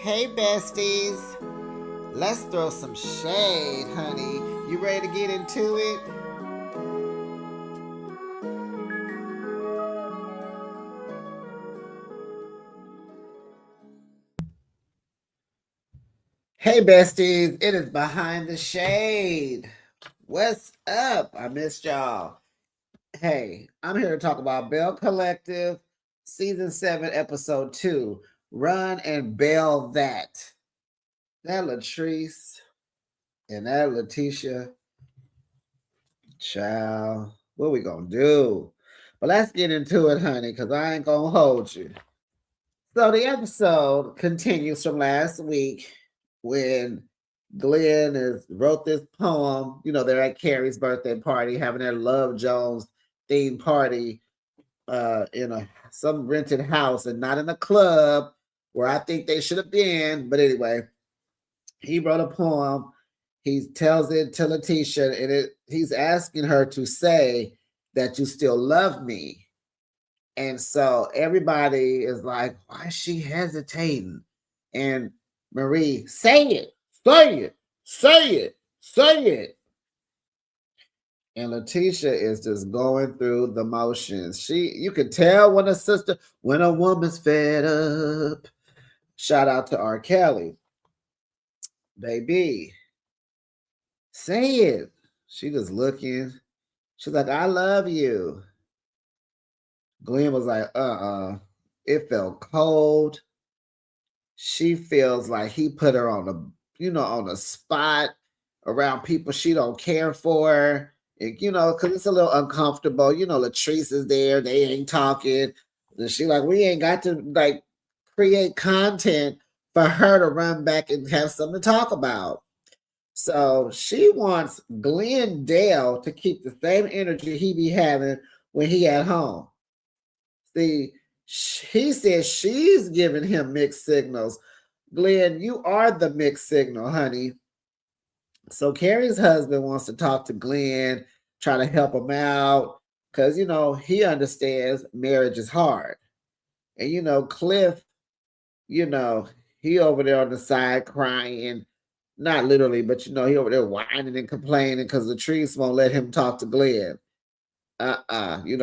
Hey, besties. Let's throw some shade, honey. You ready to get into it? Hey, besties. It is Behind the Shade. What's up? I missed y'all. Hey, I'm here to talk about Belle Collective, Season 7, Episode 2. Run and Belle that. That Latrice and that Letitia. Child, what we gonna do? But let's get into it, honey, because I ain't gonna hold you. So the episode continues from last week when Glenn wrote this poem. You know, they're at Carrie's birthday party, having their Love Jones themed party in some rented house and not in a club where I think they should have been. But anyway, he wrote a poem. He tells it to Letitia, and he's asking her to say that you still love me. And so everybody is like, why is she hesitating? And Marie, say it, say it, say it, say it. And Letitia is just going through the motions. You could tell when a woman's fed up. Shout out to R. Kelly. Baby, say it. She just looking. She's like, I love you. Glenn was like, It felt cold. She feels like he put her on on a spot around people she don't care for. Because it's a little uncomfortable. Latrice is there. They ain't talking. And she like, we ain't got to like create content for her to run back and have something to talk about. So she wants Glendale to keep the same energy he be having when he at home. See, he says she's giving him mixed signals. Glenn, you are the mixed signal, honey. So Carrie's husband wants to talk to Glenn, try to help him out, because he understands marriage is hard. And Cliff, you know, he over there on the side crying. Not literally, but he over there whining and complaining because Latrice won't let him talk to Glenn.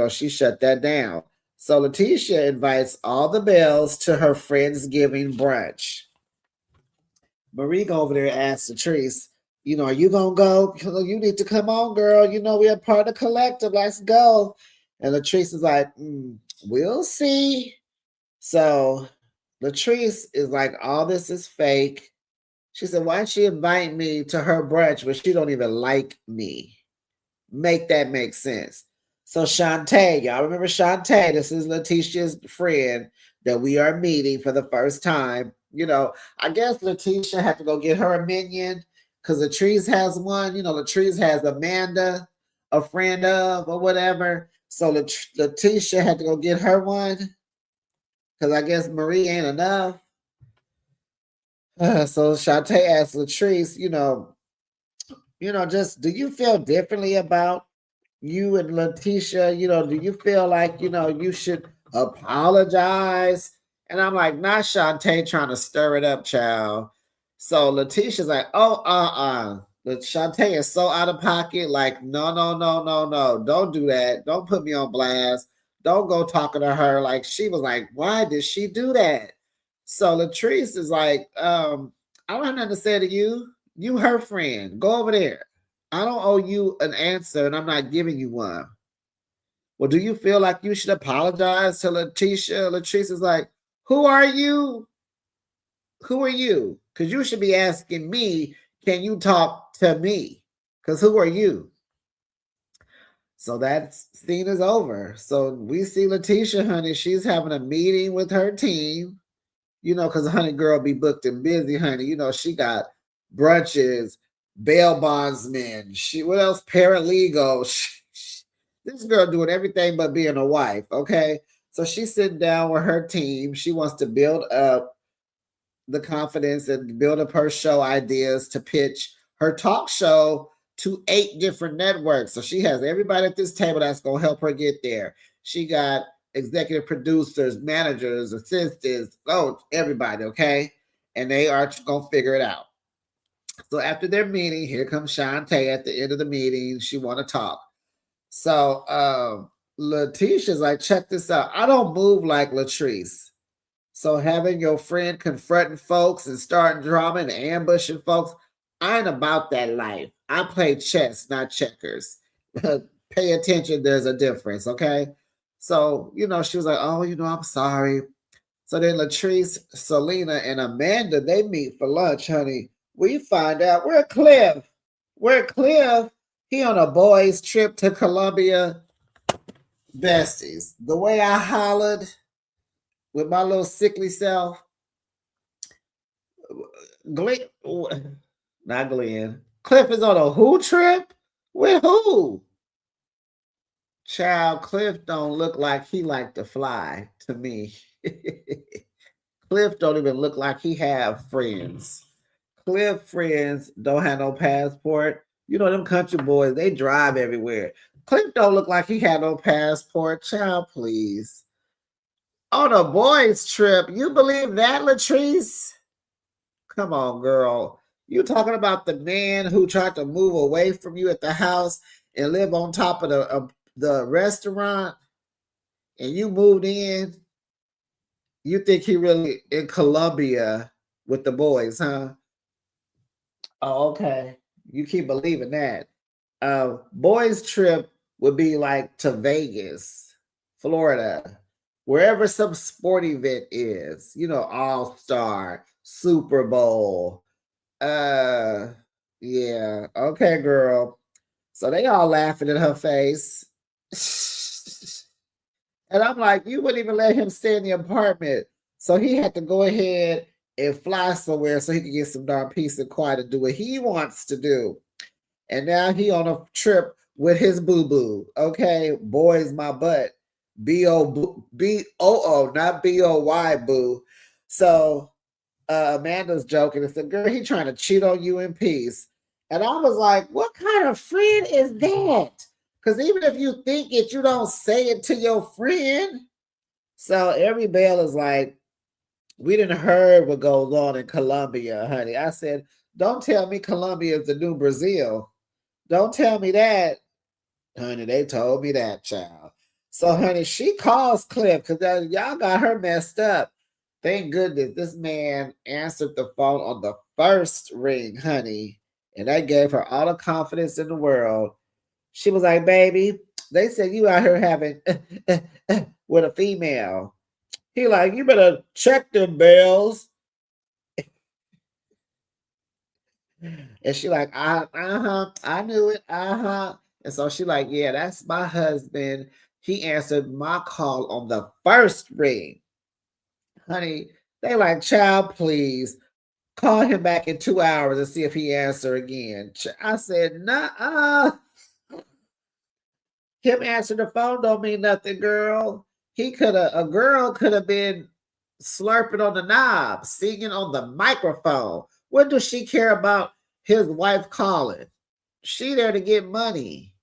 She shut that down. So Letitia invites all the Bells to her Friendsgiving brunch. Marie go over there and asks Latrice, are you gonna go? You need to come on, girl. We are part of the collective. Let's go. And Latrice is like, we'll see. So Latrice is like, all this is fake. She said, why'd she invite me to her brunch when she don't even like me? Make that make sense. So Shantae, y'all remember Shantae? This is Letitia's friend that we are meeting for the first time. I guess Letitia had to go get her a minion because Latrice has one. Latrice has Amanda, a friend of, or whatever. So Letitia had to go get her one because I guess Marie ain't enough. So Shantae asked Latrice, just do you feel differently about you and Letitia? Do you feel like, you should apologize? And I'm like, not Shantae trying to stir it up, child. So Letitia's like, But Shantae is so out of pocket, like, no, no, no, no, no. Don't do that. Don't put me on blast. Don't go talking to her. Like, she was like, why did she do that? So Latrice is like, I don't have nothing to say to you. You her friend. Go over there. I don't owe you an answer, and I'm not giving you one. Well, do you feel like you should apologize to Letitia? Latrice is like, who are you? Who are you? Because you should be asking me, can you talk to me? Because who are you? So that scene is over. So we see Letitia, honey. She's having a meeting with her team. Because honey girl be booked and busy, honey. She got brunches, bail bondsmen. What else? Paralegal. This girl doing everything but being a wife. Okay, so she's sitting down with her team. She wants to build up the confidence and build up her show ideas to pitch her talk show to 8 different networks. So she has everybody at this table that's gonna help her get there. She got executive producers, managers, assistants, everybody, okay? and they are gonna figure it out. So after their meeting, here comes Shantae at the end of the meeting. She want to talk. So Letitia's like, check this out. I don't move like Latrice. So having your friend confronting folks and starting drama and ambushing folks, I ain't about that life. I play chess, not checkers. Pay attention, there's a difference, okay? So, she was like, oh, I'm sorry. So then Latrice, Selena, and Amanda, they meet for lunch, honey. We find out where Cliff. Where Cliff? He on a boys' trip to Colombia. Besties. The way I hollered with my little sickly self. Glenn, not Glenn. Cliff is on a who trip? With who? Child, Cliff don't look like he like to fly to me. Cliff don't even look like he have friends. Cliff friends don't have no passport. Them country boys, they drive everywhere. Cliff don't look like he had no passport. Child, please. On a boys' trip, you believe that, Latrice? Come on, girl. You talking about the man who tried to move away from you at the house and live on top of the restaurant, and you moved in? You think he really in Colombia with the boys, huh? Oh, okay. You keep believing that. Boys' trip would be like to Vegas, Florida, wherever some sport event is, All Star, Super Bowl. Uh, yeah, okay, girl. So they all laughing in her face. And I'm like, you wouldn't even let him stay in the apartment. So he had to go ahead and fly somewhere so he could get some darn peace and quiet to do what he wants to do. And now he on a trip with his boo-boo. Okay, boy's my butt. B-O-O, not B-O-Y boo. So Amanda's joking and said, girl, he trying to cheat on you in peace. And I was like, what kind of friend is that? Because even if you think it, you don't say it to your friend. So every Belle is like, we didn't heard what goes on in Colombia, honey. I said, don't tell me Colombia is the new Brazil. Don't tell me that. Honey, they told me that, child. So, honey, she calls Cliff because y'all got her messed up. Thank goodness this man answered the phone on the first ring, honey. And that gave her all the confidence in the world. She was like, baby, they said you out here having with a female. He like, you better check them bells. And she like, I knew it, And so she like, yeah, that's my husband. He answered my call on the first ring. Honey, they like, child, please call him back in 2 hours and see if he answer again. I said, nah. Him answering the phone don't mean nothing, girl. A girl could have been slurping on the knob, singing on the microphone. What does she care about his wife calling? She there to get money.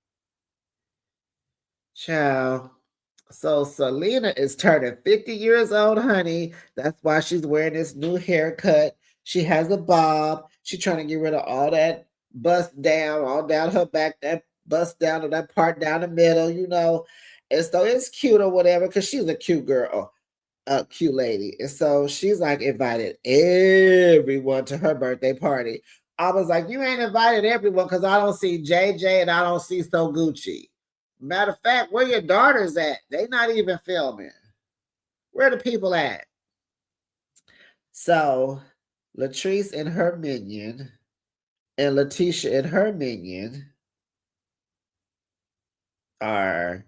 Child. So Selena is turning 50 years old, honey. That's why she's wearing this new haircut. She has a bob. She's trying to get rid of all that bust down, all down her back, that bust down to that part down the middle, And so it's cute or whatever, because she's a cute girl, a cute lady. And so she's like invited everyone to her birthday party. I was like, you ain't invited everyone because I don't see JJ and I don't see So Gucci. Matter of fact, where your daughters at? They not even filming. Where the people at? So Latrice and her minion and Letitia and her minion are,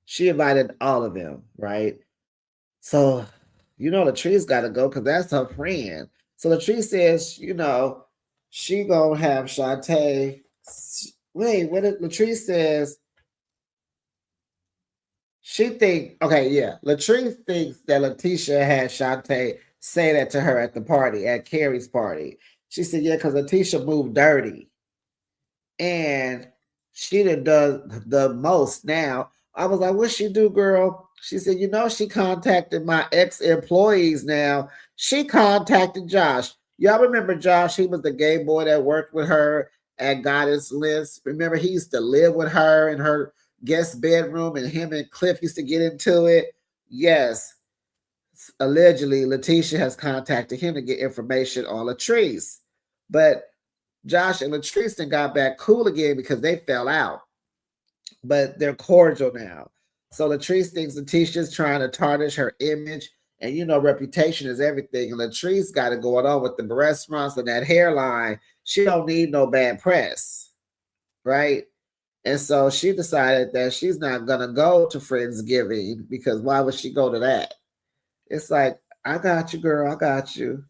she invited all of them, right? So, Latrice got to go because that's her friend. So Latrice says, she gonna have Shantae. Wait, what did Latrice says? Latrice thinks that Letitia had Shantae say that to her at the party, at Carrie's party. She said, yeah, because Letitia moved dirty. And she done does the most now. I was like, what she do, girl? She said, you know, she contacted my ex-employees now. She contacted Josh. Y'all remember Josh? He was the gay boy that worked with her at Goddess List. Remember, he used to live with her in her guest bedroom, and him and Cliff used to get into it. Yes. Allegedly, Letitia has contacted him to get information on Latrice. But Josh and Latrice then got back cool again because they fell out, but they're cordial now. So Latrice thinks Letitia's trying to tarnish her image, and you know, reputation is everything. And Latrice got it going on with the restaurants and that hairline. She don't need no bad press, right? And so she decided that she's not gonna go to Friendsgiving because why would she go to that? It's like, I got you, girl, I got you.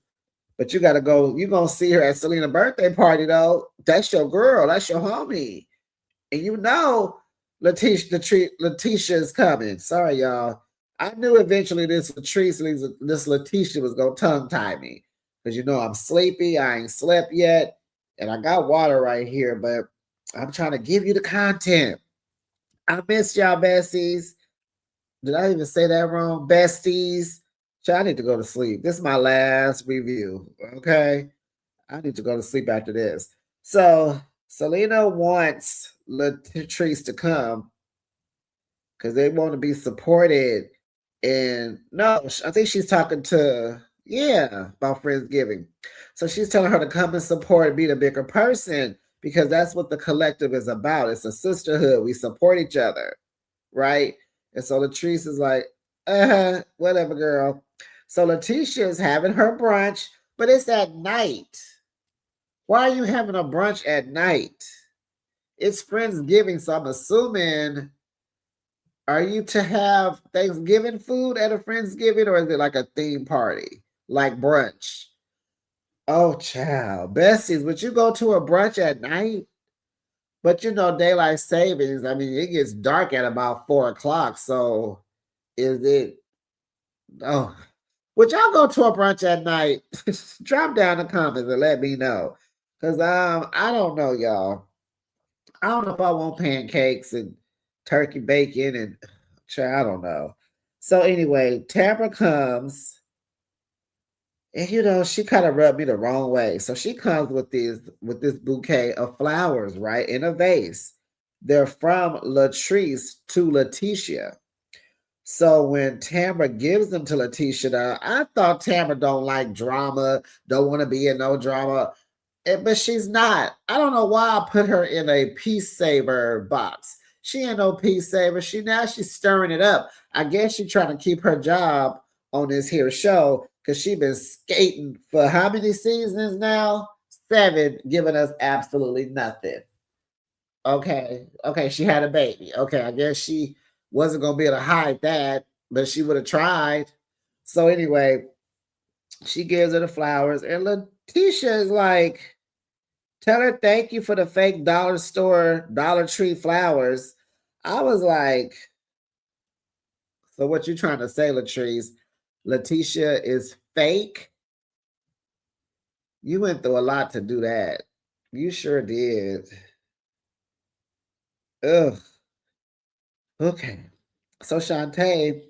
But you gotta go, you're gonna see her at Selena's birthday party though. That's your girl, that's your homie. And you know Letitia is coming. Sorry, y'all. I knew eventually this Letitia was gonna tongue tie me. Because you know I'm sleepy, I ain't slept yet, and I got water right here, but I'm trying to give you the content. I missed y'all, besties. Did I even say that wrong? Besties. I need to go to sleep. This is my last review. Okay. I need to go to sleep after this. So Selena wants Latrice to come because they want to be supported. And no, I think she's talking to, yeah, about Friendsgiving. So she's telling her to come and support and be the bigger person because that's what the collective is about. It's a sisterhood. We support each other, right? And so Latrice is like, whatever, girl. So Letitia is having her brunch, but it's at night. Why are you having a brunch at night? It's Friendsgiving, so I'm assuming, are you to have Thanksgiving food at a Friendsgiving, or is it like a theme party, like brunch? Oh, child. Besties, would you go to a brunch at night? But you know, daylight savings, I mean, it gets dark at about 4 o'clock. So is it, oh, would y'all go to a brunch at night? Drop down the comments and let me know. Cause I don't know, y'all. I don't know if I want pancakes and turkey bacon and I don't know. So anyway, Tamara comes and you know, she kind of rubbed me the wrong way. So she comes with this bouquet of flowers, right? In a vase. They're from Latrice to Letitia. So when Tamara gives them to Letitia, I thought Tamara don't like drama, don't want to be in no drama. But she's not. I don't know why I put her in a peace saver box. She ain't no peace saver. She's stirring it up. I guess she's trying to keep her job on this here show because she been skating for how many seasons now? 7, giving us absolutely nothing. Okay, she had a baby. Okay, I guess she wasn't gonna be able to hide that, but she would have tried. So anyway, she gives her the flowers, and Letitia is like, tell her thank you for the fake dollar store, Dollar Tree flowers. I was like, so what you trying to say, Latrice? Letitia is fake? You went through a lot to do that. You sure did. Ugh. Okay. So Shantae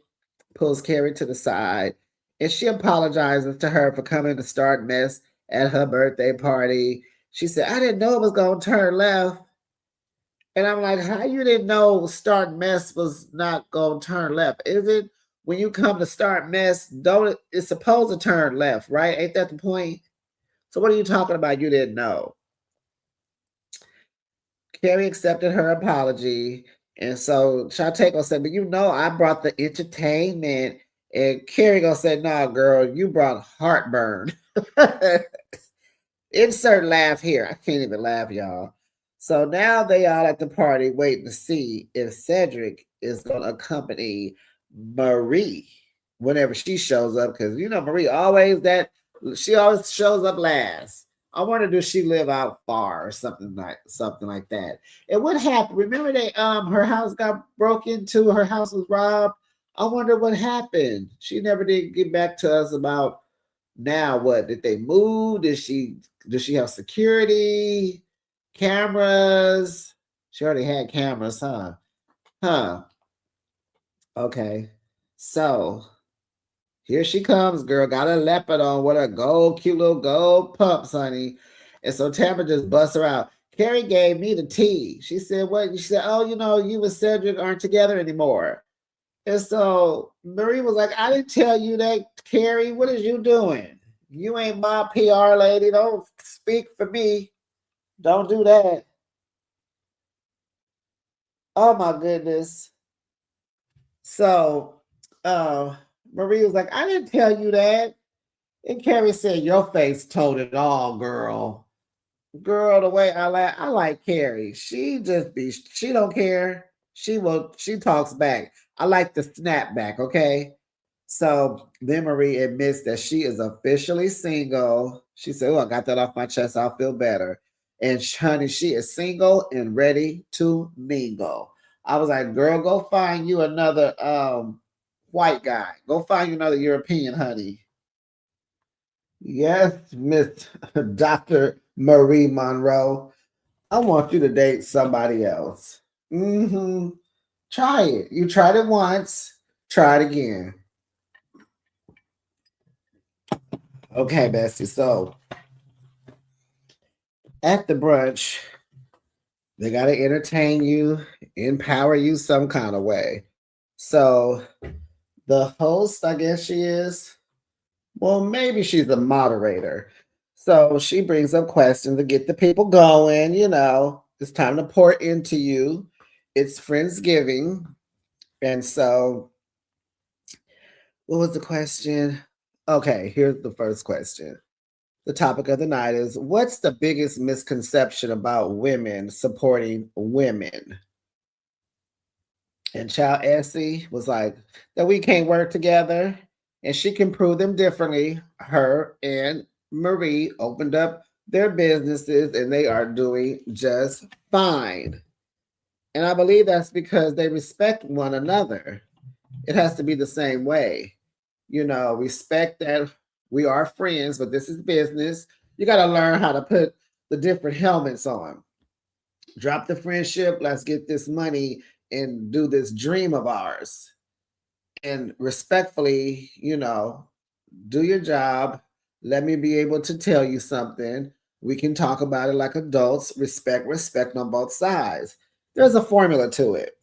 pulls Carrie to the side and she apologizes to her for coming to start mess at her birthday party. She said, I didn't know it was going to turn left. And I'm like, how you didn't know start mess was not going to turn left? Is it when you come to start mess, don't it's supposed to turn left, right? Ain't that the point? So what are you talking about? You didn't know. Carrie accepted her apology. And so Shantae gonna say, but you know, I brought the entertainment. And Carrie gonna say, nah, girl, you brought heartburn. Insert laugh here. I can't even laugh, y'all. So now they all at the party waiting to see if Cedric is gonna accompany Marie whenever she shows up. Because you know, Marie always she always shows up last. I wonder, does she live out far or something like that? And what happened? Remember they her house got broke into, her house was robbed. I wonder what happened. She never did get back to us about now what did they move? Does she have security? Cameras? She already had cameras, huh? Huh. Okay. So here she comes, girl. Got a leopard on with her gold, cute little gold pumps, honey. And so Tamara just busts her out. Carrie gave me the tea. She said, what? She said, oh, you and Cedric aren't together anymore. And so Marie was like, I didn't tell you that, Carrie. What is you doing? You ain't my PR lady. Don't speak for me. Don't do that. Oh my goodness. So uh Marie was like, I didn't tell you that. And Carrie said, your face told it all, girl. Girl, the way I like Carrie. She don't care. She talks back. I like the snap back, okay? So then Marie admits that she is officially single. She said, oh, I got that off my chest. I'll feel better. And honey, she is single and ready to mingle. I was like, girl, go find you another white guy. Go find you another European, honey. Yes, Miss Dr. Marie Monroe. I want you to date somebody else. Mm-hmm. Try it. You tried it once. Try it again. Okay, Bessie. So at the brunch, they got to entertain you, empower you some kind of way. So the host, I guess she is, well, maybe she's the moderator. So she brings up questions to get the people going. It's time to pour into you. It's Friendsgiving. And so, what was the question? Okay, here's the first question. The topic of the night is, what's the biggest misconception about women supporting women? And Child Essie was like, that we can't work together and she can prove them differently. Her and Marie opened up their businesses and they are doing just fine. And I believe that's because they respect one another. It has to be the same way. Respect that we are friends, but this is business. You got to learn how to put the different helmets on. Drop the friendship. Let's get this money and do this dream of ours. And respectfully, do your job. Let me be able to tell you something. We can talk about it like adults. Respect on both sides. There's a formula to it.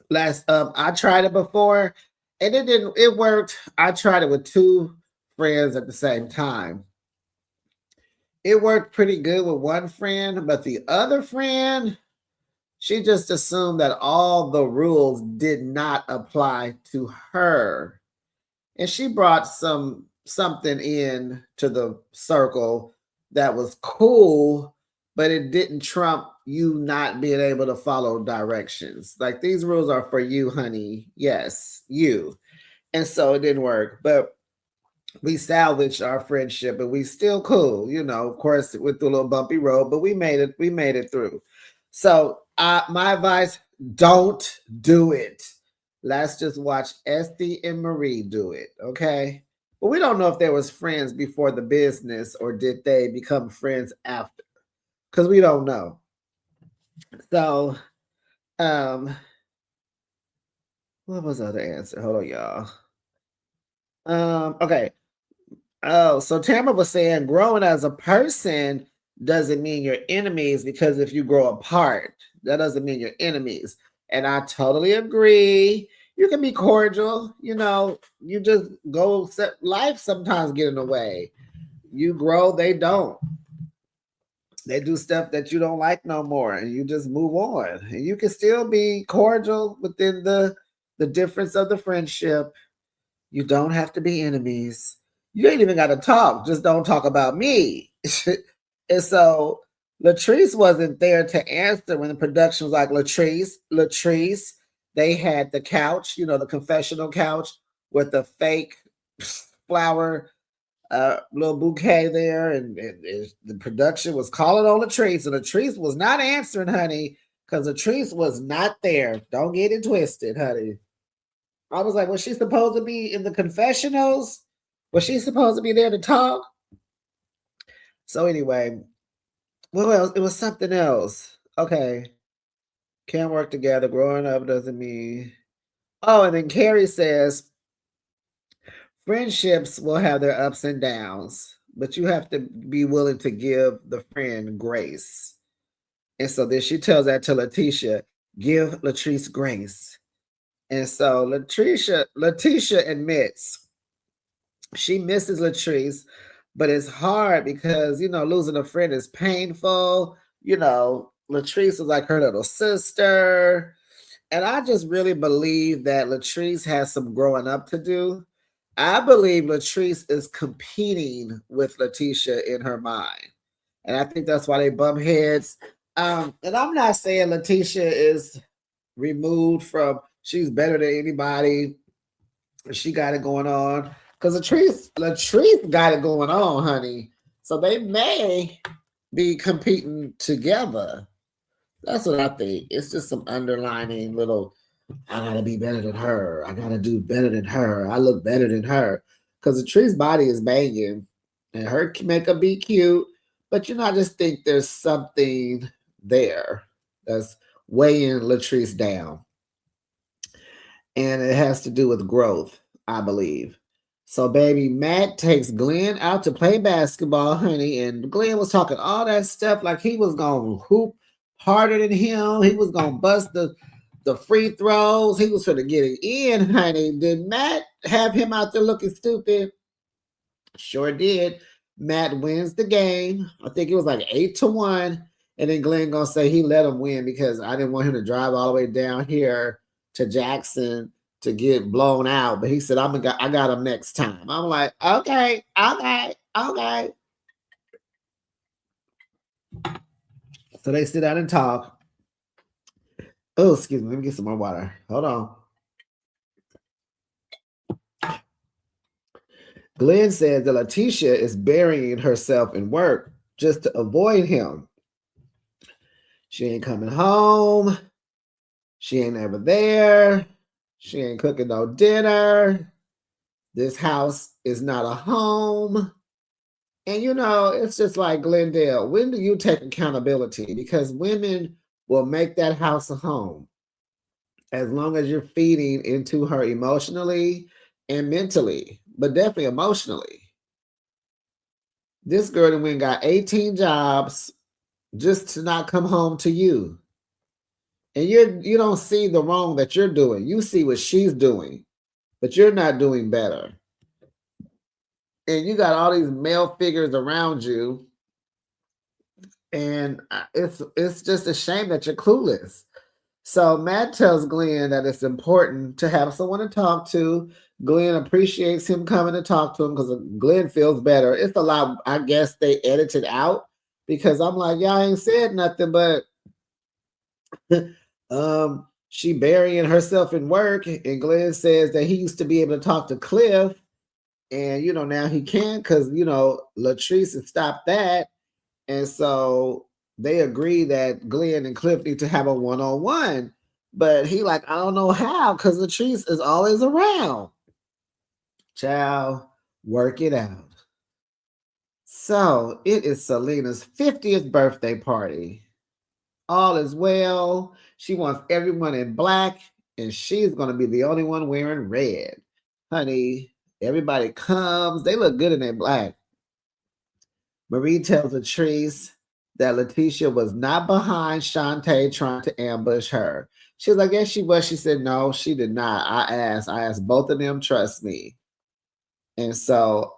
Last I tried it before and it worked. I tried it with two friends at the same time. It worked pretty good with one friend, but the other friend, she just assumed that all the rules did not apply to her. And she brought something in to the circle that was cool, but it didn't trump you not being able to follow directions. Like, these rules are for you, honey. Yes, you. And so it didn't work. But we salvaged our friendship and we still cool. Of course, it went through a little bumpy road, but we made it through. So my advice, don't do it. Let's just watch Esty and Marie do it, okay? But we don't know if they was friends before the business or did they become friends after, because we don't know. So um what was the other answer? Hold on, y'all. Okay. Oh, so Tamara was saying growing as a person doesn't mean you're enemies, because if you grow apart, that doesn't mean you're enemies. And I totally agree. You can be cordial, you just go set life sometimes get in the way. You grow, they don't. They do stuff that you don't like no more and you just move on. And you can still be cordial within the difference of the friendship. You don't have to be enemies. You ain't even got to talk. Just don't talk about me. And so Latrice wasn't there to answer when the production was like, Latrice. They had the couch, the confessional couch with the fake flower little bouquet there. And the production was calling on Latrice. And Latrice was not answering, honey, because Latrice was not there. Don't get it twisted, honey. I was like, was she supposed to be in the confessionals? Was she supposed to be there to talk? So anyway, what else? It was something else. Okay. Can't work together. Growing up doesn't mean. Oh, and then Carrie says, friendships will have their ups and downs, but you have to be willing to give the friend grace. And so then she tells that to Letitia, give Latrice grace. And so Letitia admits she misses Latrice, but it's hard because, losing a friend is painful. Latrice is like her little sister. And I just really believe that Latrice has some growing up to do. I believe Latrice is competing with Letitia in her mind. And I think that's why they bump heads. And I'm not saying Letitia is removed from, she's better than anybody. She got it going on. Because Latrice got it going on, honey. So they may be competing together. That's what I think. It's just some underlining little, I gotta be better than her. I gotta do better than her. I look better than her. Because Latrice's body is banging and her makeup be cute. But I just think there's something there that's weighing Latrice down. And it has to do with growth, I believe. So, baby, Matt takes Glenn out to play basketball, honey, and Glenn was talking all that stuff like he was gonna hoop harder than him. He was gonna bust the free throws. He was gonna get it in, honey. Did Matt have him out there looking stupid? Sure did. Matt wins the game. I think it was like 8-1. And then Glenn gonna say he let him win because I didn't want him to drive all the way down here to Jackson to get blown out. But he said, I got him next time. I'm like, okay. So they sit down and talk. Oh, excuse me. Let me get some more water. Hold on. Glenn says that Letitia is burying herself in work just to avoid him. She ain't coming home. She ain't ever there. She ain't cooking no dinner. This house is not a home. And it's just like, Glendale, when do you take accountability? Because women will make that house a home as long as you're feeding into her emotionally and mentally, but definitely emotionally. This girl went got 18 jobs just to not come home to you. And you don't see the wrong that you're doing. You see what she's doing, but you're not doing better. And you got all these male figures around you, and it's just a shame that you're clueless. So Matt tells Glenn that it's important to have someone to talk to. Glenn appreciates him coming to talk to him because Glenn feels better. It's a lot, I guess they edited out because I'm like, y'all ain't said nothing, but she burying herself in work, and Glenn says that he used to be able to talk to Cliff, and now he can't because Latrice had stopped that, and so they agree that Glenn and Cliff need to have a one-on-one, but he like, I don't know how because Latrice is always around. Child, work it out. So it is Selena's 50th birthday party. All is well. She wants everyone in black, and she's going to be the only one wearing red. Honey, everybody comes. They look good in their black. Marie tells Latrice that Letitia was not behind Shantae trying to ambush her. She was like, yes, she was. She said, no, she did not. I asked both of them, trust me. And so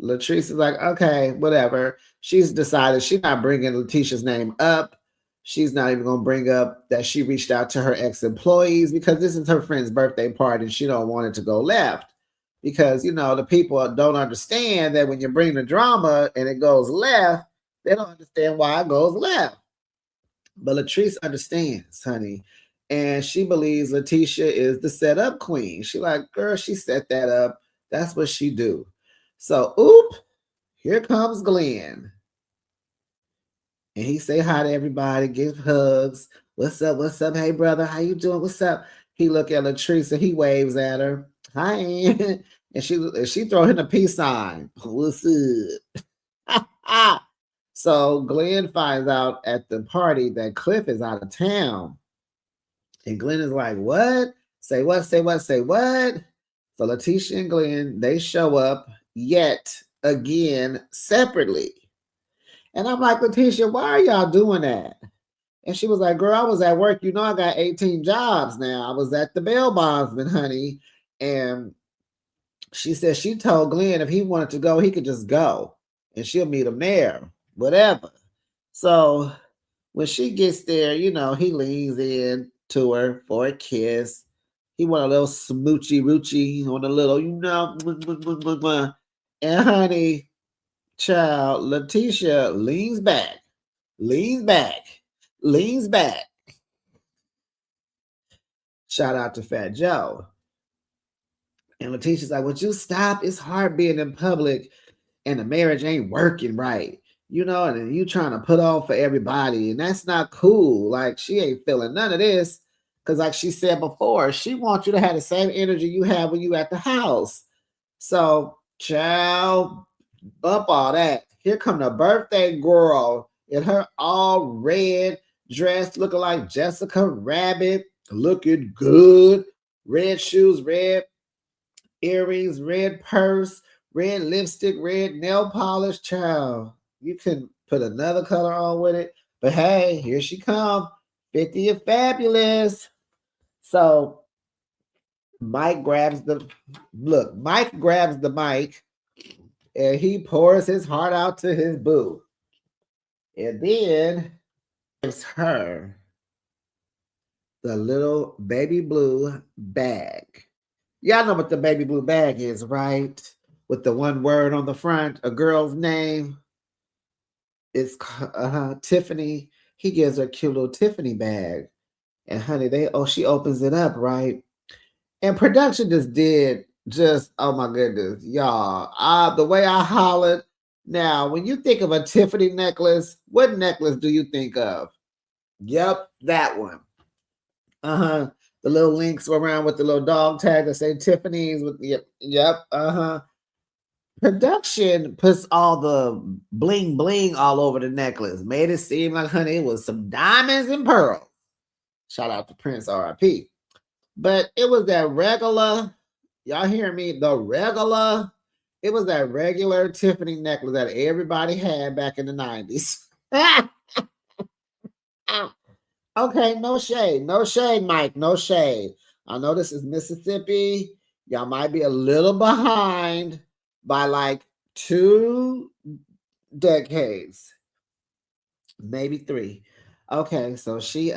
Latrice is like, okay, whatever. She's decided she's not bringing Letitia's name up. She's not even going to bring up that she reached out to her ex-employees because this is her friend's birthday party and she don't want it to go left. Because, the people don't understand that when you bring the drama and it goes left, they don't understand why it goes left. But Latrice understands, honey. And she believes Letitia is the setup queen. She like, girl, she set that up. That's what she do. So, here comes Glenn. And he say hi to everybody, give hugs. What's up? What's up? Hey, brother, how you doing? What's up? He look at Latrice and he waves at her. Hi. And she throw him a peace sign. What's up? So Glenn finds out at the party that Cliff is out of town. And Glenn is like, what? Say what? Say what? Say what? So Letitia and Glenn, they show up yet again separately. And I'm like, Letitia, why are y'all doing that? And she was like, girl, I was at work. You know, I got 18 jobs now. I was at the Belle Bondsman, honey. And she said she told Glenn if he wanted to go, he could just go. And she'll meet him there, whatever. So when she gets there, you know, he leans in to her for a kiss. He want a little smoochy roochy on a little, you know. And honey, child, Letitia leans back, leans back, leans back. Shout out to Fat Joe. And Letitia's like, would you stop? It's hard being in public and the marriage ain't working right. You know, and then you trying to put on for everybody. And that's not cool. Like, she ain't feeling none of this. Because like she said before, she wants you to have the same energy you have when you at the house. So, child, bump all that. Here come the birthday girl in her all red dress, looking like Jessica Rabbit, looking good. Red shoes, red earrings, red purse, red lipstick, red nail polish. Child, you can put another color on with it. But hey, here she come. 50th fabulous. So Mike grabs the mic and he pours his heart out to his boo. And then gives her the little baby blue bag. Y'all know what the baby blue bag is, right? With the one word on the front, a girl's name. It's Tiffany. He gives her a cute little Tiffany bag. And honey, she opens it up, right? And production oh my goodness, y'all. The way I hollered. Now, when you think of a Tiffany necklace, what necklace do you think of? Yep, that one. The little links around with the little dog tag that say Tiffany's with yep. Production puts all the bling bling all over the necklace. Made it seem like, honey, it was some diamonds and pearls. Shout out to Prince RIP. But it was that regular, y'all hear me? It was that regular Tiffany necklace that everybody had back in the 90s. Okay, no shade, Mike, no shade. I know this is Mississippi. Y'all might be a little behind by like 2 decades, maybe 3. Okay, so she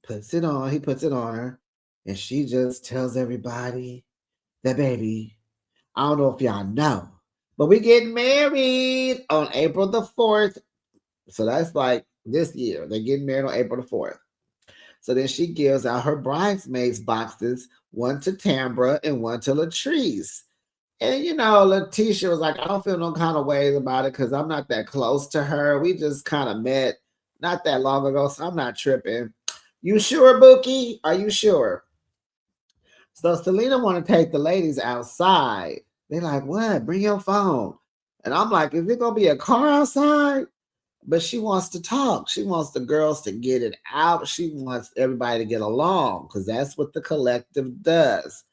puts it on. He puts it on her, and she just tells everybody that, baby, I don't know if y'all know, but we get married on April the 4th. So that's like this year. They're getting married on April the 4th. So then she gives out her bridesmaids boxes, one to Tambra and one to Latrice. And you know, Letitia was like, I don't feel no kind of ways about it because I'm not that close to her. We just kind of met not that long ago, so I'm not tripping. You sure, Bookie? Are you sure? So Selena want to take the ladies outside. They're like, what? Bring your phone. And I'm like, is it gonna be a car outside? But she wants to talk. She wants the girls to get it out. She wants everybody to get along because that's what the collective does.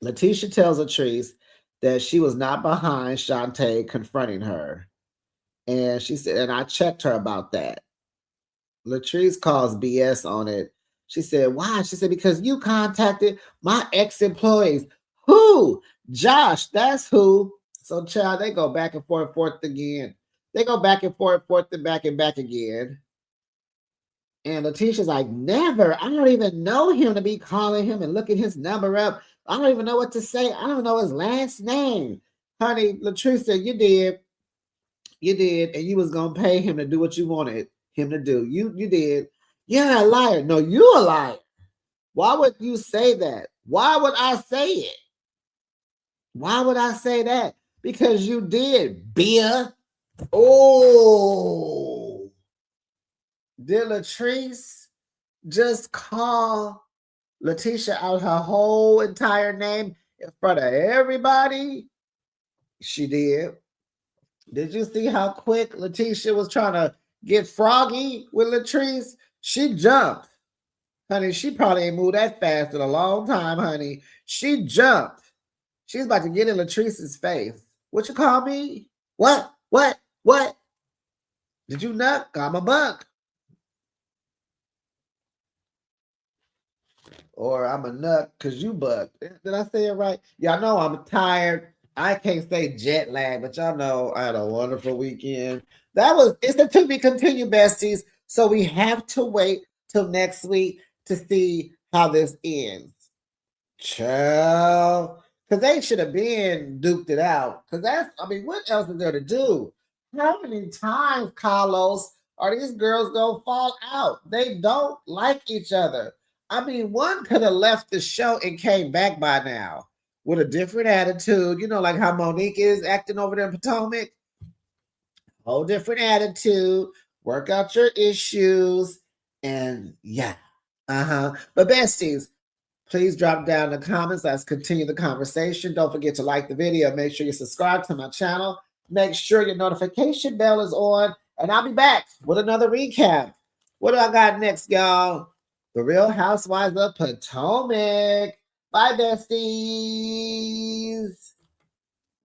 Letitia tells Latrice that she was not behind Shantae confronting her. And she said, and I checked her about that. Latrice calls BS on it. She said, why? She said, because you contacted my ex-employees. Who? Josh, that's who. So, child, they go back and forth again. They go back and forth and back again. And Letitia's like, never. I don't even know him to be calling him and looking his number up. I don't even know what to say. I don't know his last name. Honey, Latrice said, you did. You did. And you was going to pay him to do what you wanted him to do. You did. You're a liar. No, you're a liar. Why would you say that? Why would I say it? Why would I say that? Because you did, Bia. Oh, did Latrice just call Letitia out her whole entire name in front of everybody? She did. Did you see how quick Letitia was trying to get froggy with Latrice? She jumped. Honey, she probably ain't moved that fast in a long time, honey. She jumped. She's about to get in Latrice's face. What you call me? What? What? What? Did you nut? I'm a buck. Or I'm a nut because you buck. Did I say it right? Y'all know I'm tired. I can't say jet lag, but y'all know I had a wonderful weekend. It's the to be continued, besties. So we have to wait till next week to see how this ends. Child. Because they should have been duped it out. Because what else is there to do? How many times, Carlos, are these girls going to fall out? They don't like each other. One could have left the show and came back by now with a different attitude. Like how Monique is acting over there in Potomac. Whole different attitude. Work out your issues. And yeah. But besties, please drop down in the comments. Let's continue the conversation. Don't forget to like the video. Make sure you subscribe to my channel. Make sure your notification bell is on. And I'll be back with another recap. What do I got next, y'all? The Real Housewives of Potomac. Bye, besties.